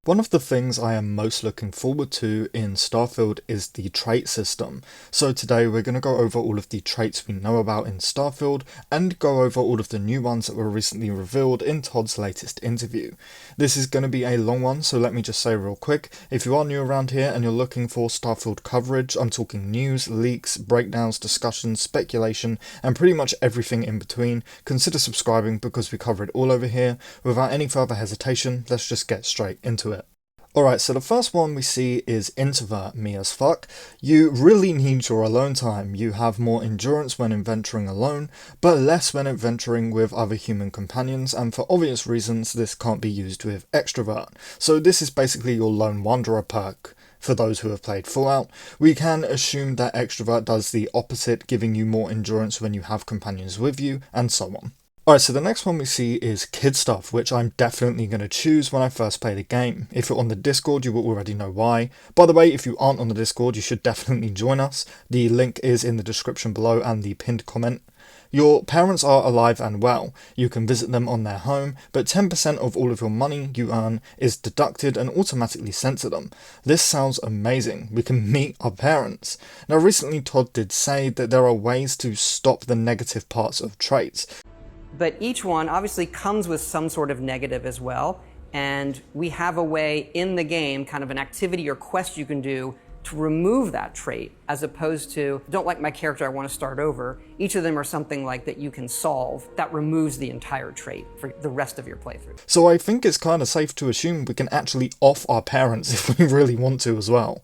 One of the things I am most looking forward to in Starfield is the trait system. So today we're going to go over all of the traits we know about in Starfield and go over all of the new ones that were recently revealed in Todd's latest interview. This is going to be a long one, so let me just say real quick, if you are new around here and you're looking for Starfield coverage, I'm talking news, leaks, breakdowns, discussions, speculation, and pretty much everything in between, consider subscribing because we cover it all over here. Without any further hesitation, let's just get straight into it. Alright, so the first one we see is Introvert me as fuck. You really need your alone time. You have more endurance when adventuring alone, but less when adventuring with other human companions, and for obvious reasons this can't be used with Extrovert. So this is basically your Lone Wanderer perk. For those who have played Fallout, we can assume that Extrovert does the opposite, giving you more endurance when you have companions with you, and so on. Alright, so the next one we see is Kid Stuff, which I'm definitely going to choose when I first play the game. If you're on the Discord, you will already know why. By the way, if you aren't on the Discord, you should definitely join us. The link is in the description below and the pinned comment. Your parents are alive and well. You can visit them on their home, but 10% of all of your money you earn is deducted and automatically sent to them. This sounds amazing. We can meet our parents. Now, recently Todd did say that there are ways to stop the negative parts of traits. But each one obviously comes with some sort of negative as well, and we have a way in the game, kind of an activity or quest you can do to remove that trait, as opposed to, don't like my character, I want to start over. Each of them are something like that you can solve that removes the entire trait for the rest of your playthrough. So I think it's kind of safe to assume we can actually off our parents if we really want to as well.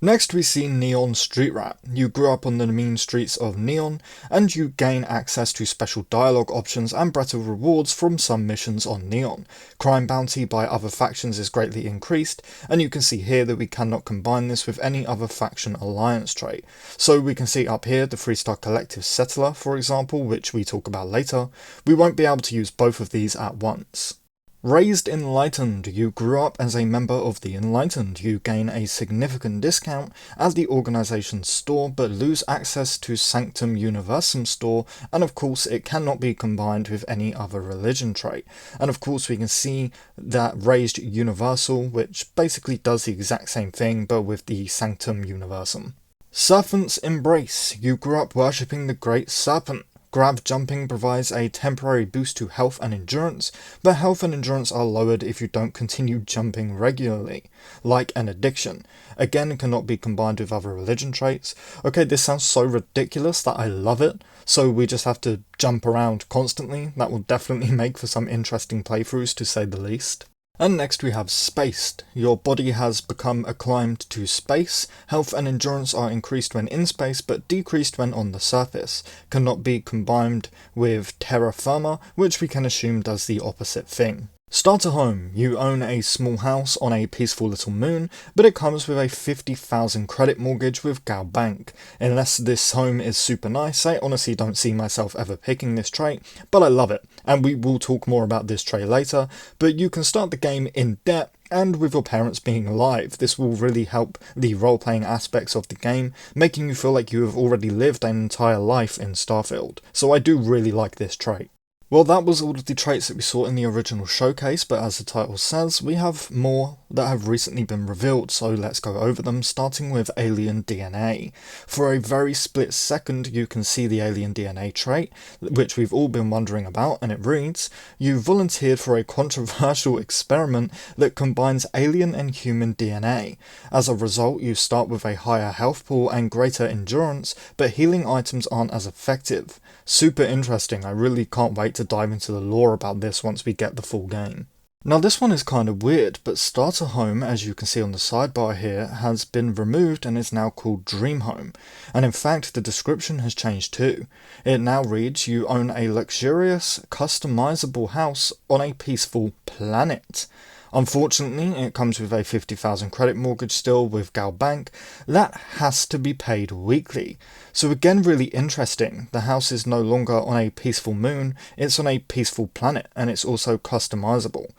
Next we see Neon Street Rat. You grew up on the mean streets of Neon, and you gain access to special dialogue options and better rewards from some missions on Neon. Crime bounty by other factions is greatly increased, and you can see here that we cannot combine this with any other faction alliance trait. So we can see up here the 3-star collective settler, for example, which we talk about later. We won't be able to use both of these at once. Raised Enlightened. You grew up as a member of the Enlightened. You gain a significant discount at the organization's store, but lose access to Sanctum Universum store, and of course it cannot be combined with any other religion trait. And of course we can see that Raised Universal, which basically does the exact same thing but with the Sanctum Universum. Serpent's Embrace. You grew up worshipping the Great Serpent. Grab jumping provides a temporary boost to health and endurance, but health and endurance are lowered if you don't continue jumping regularly, like an addiction. Again, it cannot be combined with other religion traits. Okay, this sounds so ridiculous that I love it, so we just have to jump around constantly. That will definitely make for some interesting playthroughs, to say the least. And next we have Spaced. Your body has become acclimed to space. Health and endurance are increased when in space, but decreased when on the surface. Cannot be combined with Terra Firma, which we can assume does the opposite thing. Starter Home. You own a small house on a peaceful little moon, but it comes with a 50,000 credit mortgage with Gal Bank. Unless this home is super nice, I honestly don't see myself ever picking this trait, but I love it, and we will talk more about this trait later, but you can start the game in debt and with your parents being alive. This will really help the role-playing aspects of the game, making you feel like you have already lived an entire life in Starfield. So I do really like this trait. Well, that was all of the traits that we saw in the original showcase, but as the title says, we have more that have recently been revealed, so let's go over them, starting with Alien DNA. For a very split second, you can see the Alien DNA trait, which we've all been wondering about, and it reads, you volunteered for a controversial experiment that combines alien and human DNA. As a result, you start with a higher health pool and greater endurance, but healing items aren't as effective. Super interesting. I really can't wait to dive into the lore about this once we get the full game. Now this one is kind of weird, but Starter Home, as you can see on the sidebar here, has been removed and is now called Dream Home. And in fact, the description has changed too. It now reads, you own a luxurious, customizable house on a peaceful planet. Unfortunately, it comes with a 50,000 credit mortgage still with Gal Bank. That has to be paid weekly. So again, really interesting. The house is no longer on a peaceful moon, it's on a peaceful planet, and it's also customizable.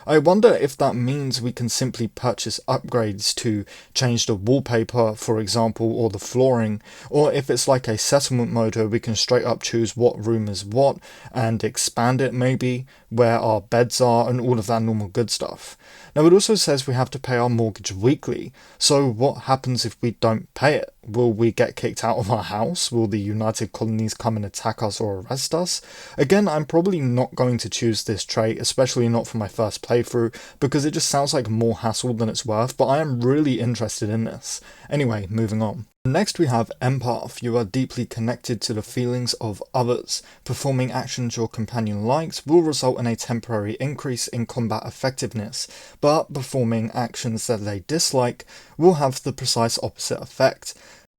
I wonder if that means we can simply purchase upgrades to change the wallpaper, for example, or the flooring, or if it's like a settlement mode where we can straight up choose what room is what and expand it maybe, where our beds are and all of that normal good stuff. Now it also says we have to pay our mortgage weekly, so what happens if we don't pay it? Will we get kicked out of our house? Will the United Colonies come and attack us or arrest us? Again, I'm probably not going to choose this trait, especially not for my first playthrough, because it just sounds like more hassle than it's worth, but I am really interested in this. Anyway, moving on. Next we have Empath. You are deeply connected to the feelings of others. Performing actions your companion likes will result in a temporary increase in combat effectiveness, but performing actions that they dislike will have the precise opposite effect.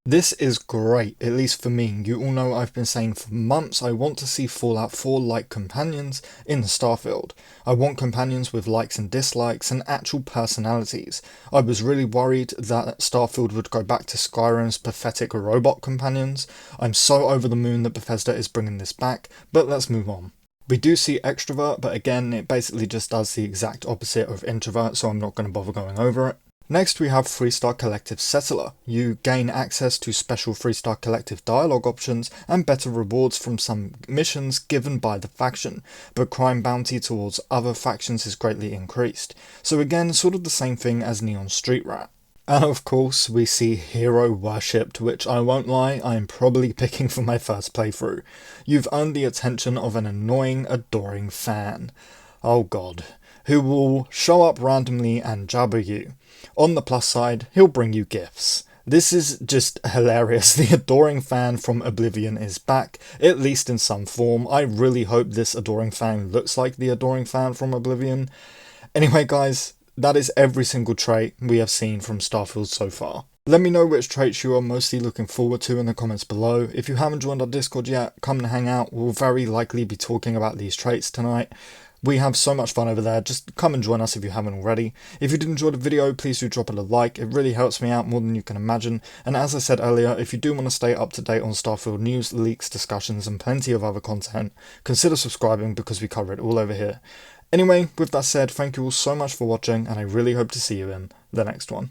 This is great, at least for me. You all know I've been saying for months I want to see Fallout 4-like companions in Starfield. I want companions with likes and dislikes and actual personalities. I was really worried that Starfield would go back to Skyrim's pathetic robot companions. I'm so over the moon that Bethesda is bringing this back, but let's move on. We do see Extrovert, but again it basically just does the exact opposite of Introvert, so I'm not going to bother going over it. Next we have Freestar Collective Settler. You gain access to special Freestar Collective dialogue options and better rewards from some missions given by the faction, but crime bounty towards other factions is greatly increased. So again, sort of the same thing as Neon Street Rat. And of course we see Hero Worshipped, which I won't lie, I'm probably picking for my first playthrough. You've earned the attention of an annoying, adoring fan. Oh god. Who will show up randomly and jabber you. On the plus side, he'll bring you gifts. This is just hilarious. The adoring fan from Oblivion is back, at least in some form. I really hope this adoring fan looks like the adoring fan from Oblivion. Anyway guys, that is every single trait we have seen from Starfield so far. Let me know which traits you are mostly looking forward to in the comments below. If you haven't joined our Discord yet, come and hang out. We'll very likely be talking about these traits tonight. We have so much fun over there, just come and join us if you haven't already. If you did enjoy the video, please do drop it a like, it really helps me out more than you can imagine, and as I said earlier, if you do want to stay up to date on Starfield news, leaks, discussions, and plenty of other content, consider subscribing because we cover it all over here. Anyway, with that said, thank you all so much for watching, and I really hope to see you in the next one.